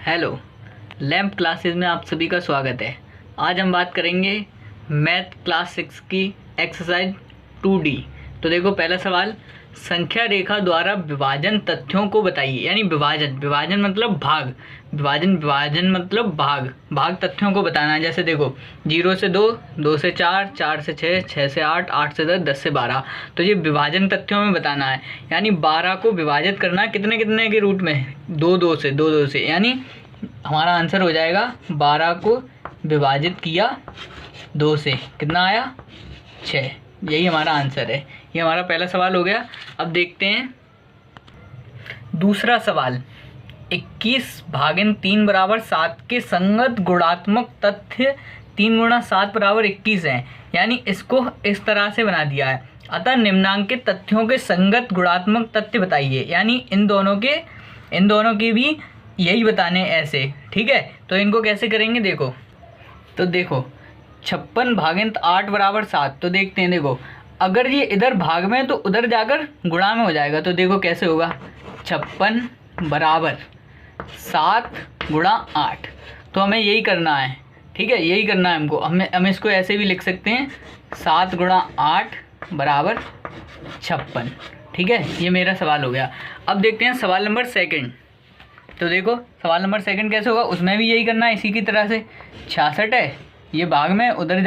Hello, lamp classes में आप सभी का स्वागत है। आज हम बात करेंगे मैथ क्लास 6 की एक्सरसाइज 2D। तो देखो, पहला सवाल, संख्या रेखा द्वारा विभाजन तथ्यों को बताइए। यानी विभाजन मतलब भाग, विभाजन मतलब भाग तथ्यों को बताना है। जैसे देखो, 0 से 2, 2 से 4, 4 से 6, 6 से 8, 8 से 10, 10 से 12। तो ये विभाजन तथ्यों में बताना है। यानी 12 को विभाजित करना है कितने कितने के रूट में, 2 2 से, 2 2 से। यानी हमारा आंसर हो जाएगा 12 को विभाजित किया 2 से, कितना आया, 6। यही हमारा आंसर है। ये हमारा पहला सवाल हो गया। अब देखते हैं दूसरा सवाल। 21 भागिन 3 बराबर 7 के संगत गुणात्मक तथ्य 3 गुणा 7 बराबर 21 हैं। यानी इसको इस तरह से बना दिया है। अतः निम्नांकित तथ्यों के संगत गुणात्मक तथ्य बताइए। यानी इन दोनों के भी यही बताने ऐसे, ठीक है। तो इनको कैसे करेंगे, देखो। तो देखो, 56 भागिन 8 बराबर 7। तो देखते हैं, देखो, अगर ये इधर भाग में है तो उधर जाकर गुणा में हो जाएगा। तो देखो कैसे होगा, 56 बराबर 7 गुणा 8। तो हमें यही करना है, ठीक है, यही करना है हमको। हम इसको ऐसे भी लिख सकते हैं, 7 गुणा 8 बराबर 56, ठीक है। ये मेरा सवाल हो गया। अब देखते हैं सवाल नंबर 2। तो देखो, सवाल नंबर 2 कैसे होगा, उसमें भी यही करना है इसी की तरह से। 66 है, ये भाग में, उधर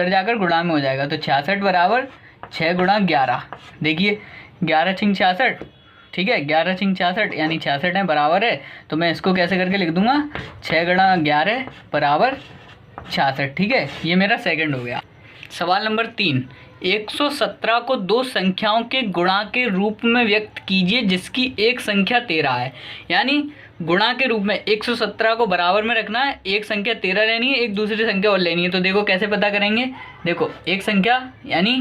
जाकर गुणा में हो जाएगा। तो 66 बराबर 6 गुणा 11। देखिए, 11 छिंग 66, ठीक है, 11 छिंग 66 यानी 66 है, बराबर है। तो मैं इसको कैसे करके लिख दूंगा, 6 गुणा 11 बराबर 66, ठीक है। ये मेरा सेकंड हो गया। सवाल नंबर 3, 117 को दो संख्याओं के गुणा के रूप में व्यक्त कीजिए जिसकी एक संख्या 13 है। यानी गुणा के रूप में 117 को बराबर में रखना है, एक संख्या 13 लेनी है, एक दूसरी संख्या और लेनी है। तो देखो कैसे पता करेंगे, देखो, एक संख्या यानी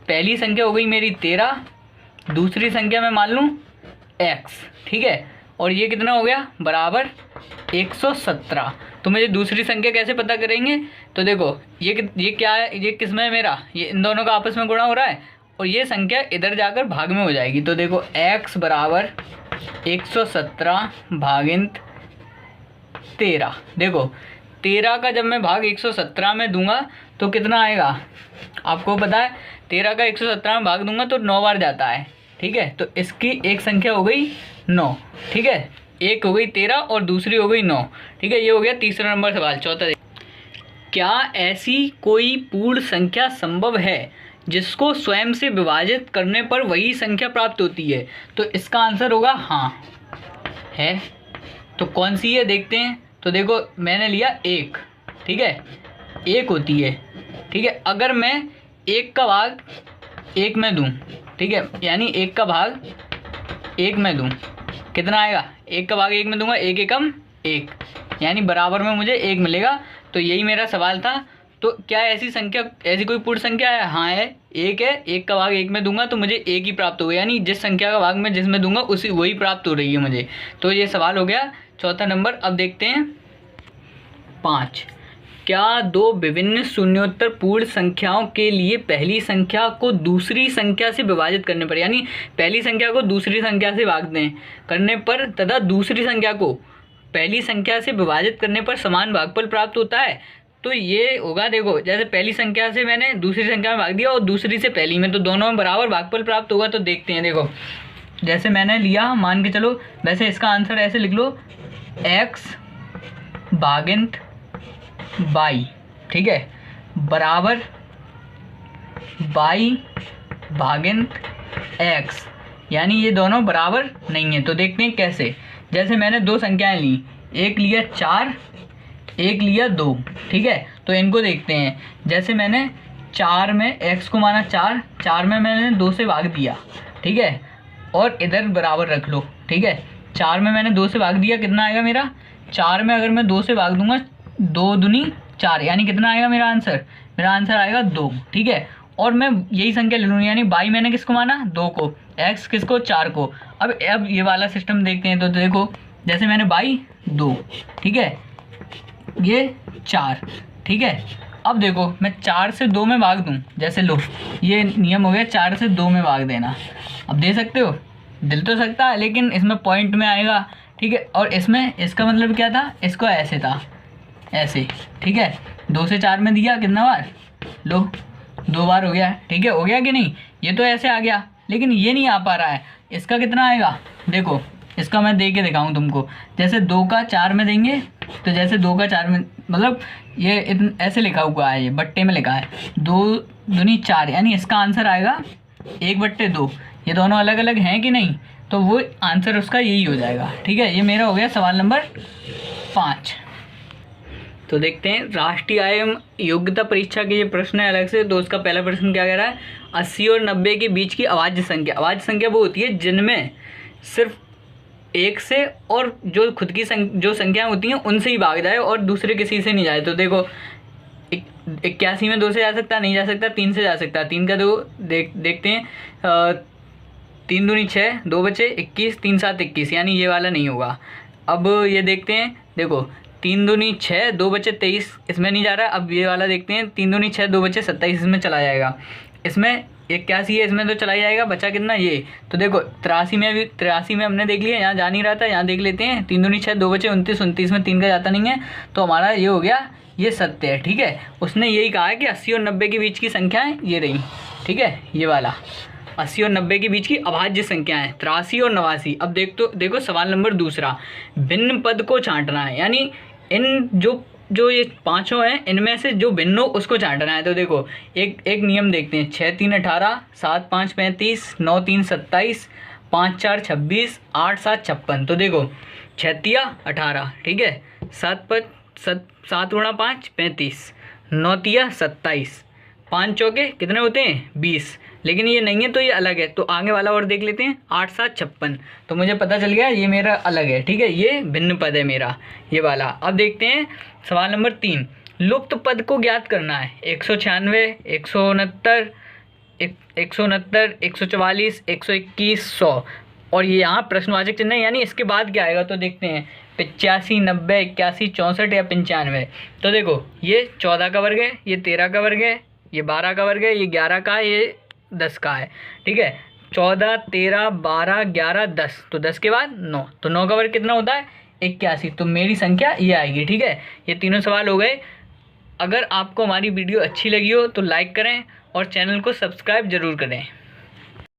पहली संख्या हो गई मेरी 13, दूसरी संख्या मैं मान लूँ x, ठीक है, और ये कितना हो गया, बराबर 117। तो मुझे दूसरी संख्या कैसे पता करेंगे, तो देखो ये क्या है, ये किस में है मेरा, ये इन दोनों का आपस में गुणा हो रहा है और ये संख्या इधर जाकर भाग में हो जाएगी। तो देखो x बराबर 117 भागिंत 13। देखो 13 का जब मैं भाग 117 में दूंगा तो कितना आएगा, आपको पता है 13 का 117 में भाग दूंगा तो 9 बार जाता है, ठीक है। तो इसकी एक संख्या हो गई 9, ठीक है, एक हो गई 13 और दूसरी हो गई 9, ठीक है। ये हो गया तीसरा नंबर सवाल। चौथा, क्या ऐसी कोई पूर्ण संख्या संभव है जिसको स्वयं से विभाजित करने पर वही संख्या प्राप्त होती है। तो इसका आंसर होगा हाँ है। तो कौन सी है देखते हैं। तो देखो, मैंने लिया 1, ठीक है, 1 होती है, ठीक है। अगर मैं 1 का भाग 1 में दूँ, ठीक है, यानी 1 का भाग 1 में दूँ, कितना आएगा, 1 का भाग 1 में दूंगा, 1 एकम 1, यानी बराबर में मुझे 1 मिलेगा। तो यही मेरा सवाल था। तो क्या ऐसी कोई पूर्ण संख्या है, हाँ है, 1 है, 1 का भाग 1 में दूंगा तो मुझे 1 ही प्राप्त होगा। यानी जिस संख्या का भाग मैं जिसमें दूंगा वही प्राप्त हो रही है मुझे। तो ये सवाल हो गया चौथा नंबर। अब देखते हैं 5, क्या दो विभिन्न शून्योत्तर पूर्ण संख्याओं के लिए पहली संख्या को दूसरी संख्या से विभाजित करने पर, यानी पहली संख्या को दूसरी संख्या से भाग दें करने पर तथा दूसरी संख्या को पहली संख्या से विभाजित करने पर समान भागफल प्राप्त होता है। तो ये होगा, देखो, जैसे पहली संख्या से मैंने दूसरी संख्या में भाग दिया और दूसरी से पहली में, तो दोनों में बराबर भागफल प्राप्त होगा। तो देखते हैं, देखो, जैसे मैंने लिया, मान के चलो, वैसे इसका आंसर ऐसे लिख लो, x भागिंत y, ठीक है, बराबर y भागिंत x, यानी ये दोनों बराबर नहीं है। तो देखते हैं कैसे। जैसे मैंने दो संख्याएं ली, एक लिया 4, एक लिया 2, ठीक है। तो इनको देखते हैं। जैसे मैंने 4 में x को माना 4, 4 में मैंने 2 से भाग दिया, ठीक है, और इधर बराबर रख लो, ठीक है। 4 में मैंने 2 से भाग दिया, कितना आएगा मेरा, 4 में अगर मैं 2 से भाग दूंगा, 2 दूनी 4, यानी कितना आएगा मेरा आंसर आएगा 2, ठीक है। और मैं यही संख्या ले लूँगी, यानी बाई मैंने किसको माना, 2 को, x किसको, 4 को। अब ये वाला सिस्टम देखते हैं। तो देखो, जैसे मैंने बाई 2, ठीक है, ये 4, ठीक है। अब देखो, मैं 4 से 2 में भाग दूँ, जैसे लो, ये नियम हो गया 4 से 2 में भाग देना। अब दे सकते हो, दिल तो सकता है, लेकिन इसमें पॉइंट में आएगा, ठीक है। और इसमें इसका मतलब क्या था, इसको ऐसे था, ऐसे, ठीक है। 2 से 4 में दिया कितना बार, लो 2 बार हो गया, ठीक है। हो गया कि नहीं, ये तो ऐसे आ गया, लेकिन ये नहीं आ पा रहा है। इसका कितना आएगा, देखो इसका मैं दे के दिखाऊँ तुमको। जैसे 2 का 4 में देंगे, तो जैसे 2 का 4 में, मतलब ये ऐसे लिखा हुआ है, ये बट्टे में लिखा है 2 दूनी 4, यानी इसका आंसर आएगा 1/2। ये दोनों अलग अलग हैं कि नहीं, तो वो आंसर उसका यही हो जाएगा, ठीक है। ये मेरा हो गया सवाल नंबर 5। तो देखते हैं राष्ट्रीय आय एवं योग्यता परीक्षा के ये प्रश्न है अलग से। तो उसका पहला प्रश्न क्या कह रहा है, 80 और 90 के बीच की अभाज्य संख्या। अभाज्य संख्या वो होती है जिनमें सिर्फ 1 से और जो खुद की जो संख्याएं होती हैं उनसे ही भाग जाए और दूसरे किसी से नहीं जाए। तो देखो 81 में 2 से जा सकता, नहीं जा सकता, 3 से जा सकता। 3 का 2 देखते हैं, 3 दूनी 6, 2 बचे 21, 3 7 21, यानी ये वाला नहीं होगा। अब ये देखते हैं, देखो 3 दूनी 6, 2 बचे 23, इसमें नहीं जा रहा। अब ये वाला देखते हैं, 3 दूनी 6, 2 बचे 27, इसमें चला जाएगा। इसमें 81 है, इसमें तो चला ही जाएगा, बचा कितना ये। तो देखो 83 में हमने देख लिया, यहाँ जा नहीं रहा था, यहाँ देख लेते हैं। 3 दूनी 6, 2 बचे 29, 29 में 3 का जाता नहीं है, तो हमारा ये हो गया, ये सत्य है, ठीक है। उसने यही कहा है कि 80 और 90 के बीच की संख्याएं ये रही, ठीक है। ये वाला 80 और 90 के बीच की अभाज्य संख्याएं 83 और 89। अब देखो सवाल नंबर दूसरा, भिन्न पद को छांटना है, यानी इन जो ये पांचों हैं इनमें से जो भिन्न हो उसको छांटना है। तो देखो एक नियम देखते हैं, 6 3 18, 7 5 35, 9 3 27, 5 4 26, 8 7 56। तो देखो 6 तिया 18, ठीक है, 7 गुणा 5 35, 9 तिया 27, 5 चौके कितने होते हैं 20। लेकिन ये नहीं है तो ये अलग है, तो आगे वाला और देख लेते हैं, 8 7 56। तो मुझे पता चल गया ये मेरा अलग है, ठीक है, ये भिन्न पद है मेरा, ये वाला। अब देखते हैं सवाल नंबर 3, लुप्त पद को ज्ञात करना है। 196, 169, 169, 144, 121, 100, और ये यहाँ प्रश्नवाचक चिन्ह है, यानी इसके बाद क्या आएगा। तो देखते हैं 85, 90, 81, 64 या 95। तो देखो ये 14 का वर्ग है, ये 13 का वर्ग है, ये 12 का वर्ग है, ये 11 का है, ये 10 का है, ठीक है। 14, 13, 12, 11, 10, तो 10 के बाद 9, तो 9 का वर्ग कितना होता है 81। तो मेरी संख्या ये आएगी, ठीक है। ये तीनों सवाल हो गए। अगर आपको हमारी वीडियो अच्छी लगी हो तो लाइक करें और चैनल को सब्सक्राइब ज़रूर करें।